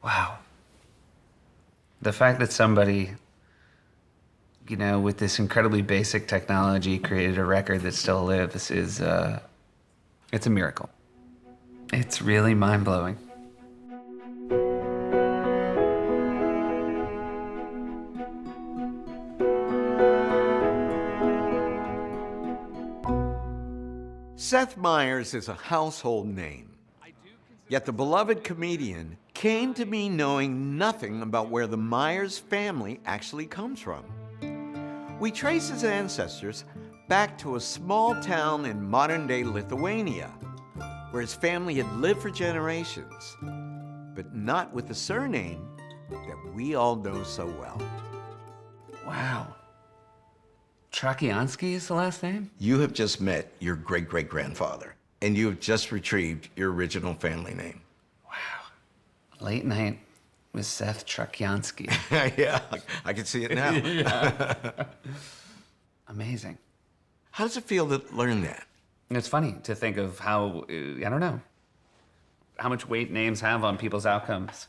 Wow. The fact that somebody, with this incredibly basic technology created a record that still lives is, it's a miracle. It's really mind-blowing. Seth Meyers is a household name. Yet the beloved comedian came to me knowing nothing about where the Meyers family actually comes from. We trace his ancestors back to a small town in modern-day Lithuania, where his family had lived for generations, but not with the surname that we all know so well. Wow. Trakiansky is the last name? You have just met your great-great-grandfather, and you have just retrieved your original family name. Wow. Late night with Seth Trakiansky. Yeah, I can see it now. Yeah. Amazing. How does it feel to learn that? It's funny to think of how, I don't know, how much weight names have on people's outcomes.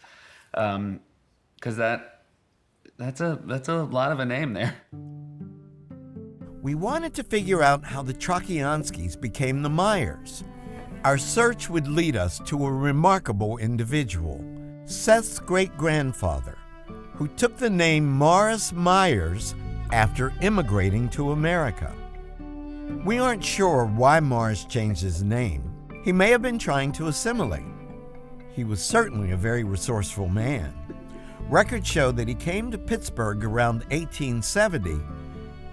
Because that's a lot of a name there. We wanted to figure out how the Trakianskys became the Meyers. Our search would lead us to a remarkable individual, Seth's great-grandfather, who took the name Morris Meyers after immigrating to America. We aren't sure why Morris changed his name. He may have been trying to assimilate. He was certainly a very resourceful man. Records show that he came to Pittsburgh around 1870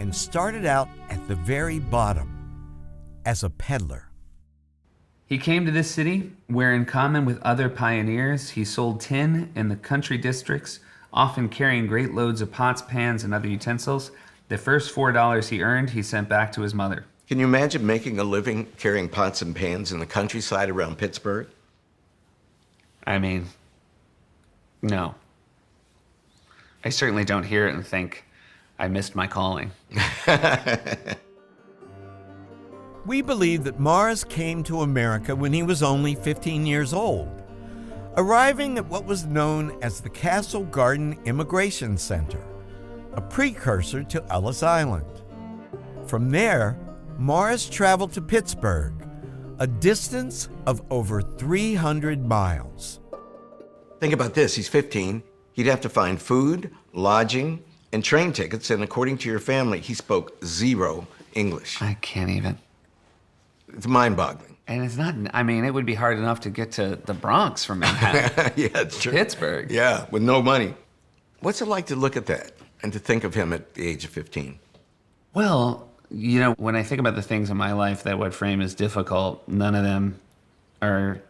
and started out at the very bottom as a peddler. He came to this city where, in common with other pioneers, he sold tin in the country districts, often carrying great loads of pots, pans, and other utensils. The first $4 he earned, he sent back to his mother. Can you imagine making a living carrying pots and pans in the countryside around Pittsburgh? I mean, no. I certainly don't hear it and think, I missed my calling. We believe that Morris came to America when he was only 15 years old, arriving at what was known as the Castle Garden Immigration Center, a precursor to Ellis Island. From there, Morris traveled to Pittsburgh, a distance of over 300 miles. Think about this, he's 15. He'd have to find food, lodging, and train tickets, and according to your family, he spoke zero English. I can't even. It's mind-boggling. And it's not, it would be hard enough to get to the Bronx from Manhattan. Yeah, it's true. Pittsburgh. Yeah, with no money. What's it like to look at that and to think of him at the age of 15? Well, when I think about the things in my life that would frame as difficult, none of them are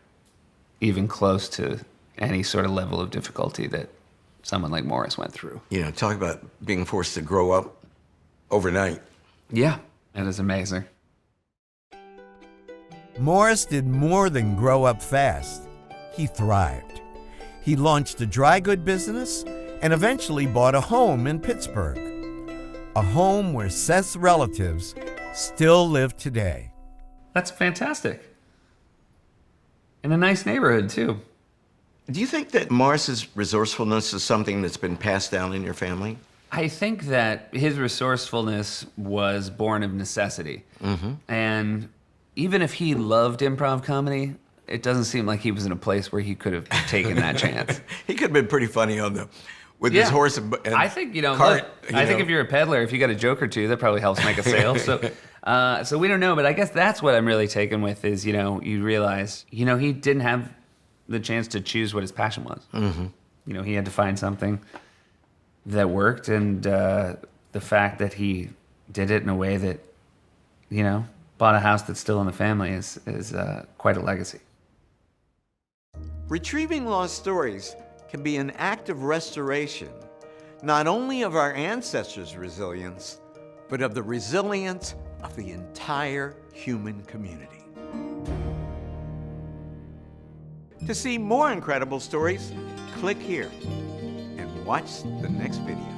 even close to any sort of level of difficulty that someone like Morris went through. Talk about being forced to grow up overnight. Yeah, that is amazing. Morris did more than grow up fast. He thrived. He launched a dry good business and eventually bought a home in Pittsburgh, a home where Seth's relatives still live today. That's fantastic. In a nice neighborhood, too. Do you think that Morris's resourcefulness is something that's been passed down in your family? I think that his resourcefulness was born of necessity. Mm-hmm. And even if he loved improv comedy, it doesn't seem like he was in a place where he could have taken that chance. He could have been pretty funny with his horse and I think, cart. I think if you're a peddler, if you got a joke or two, that probably helps make a sale. So we don't know, but I guess that's what I'm really taken with is, you realize, he didn't have the chance to choose what his passion was. Mm-hmm. He had to find something that worked, and the fact that he did it in a way that, bought a house that's still in the family is quite a legacy. Retrieving lost stories can be an act of restoration, not only of our ancestors' resilience, but of the resilience of the entire human community. To see more incredible stories, click here and watch the next video.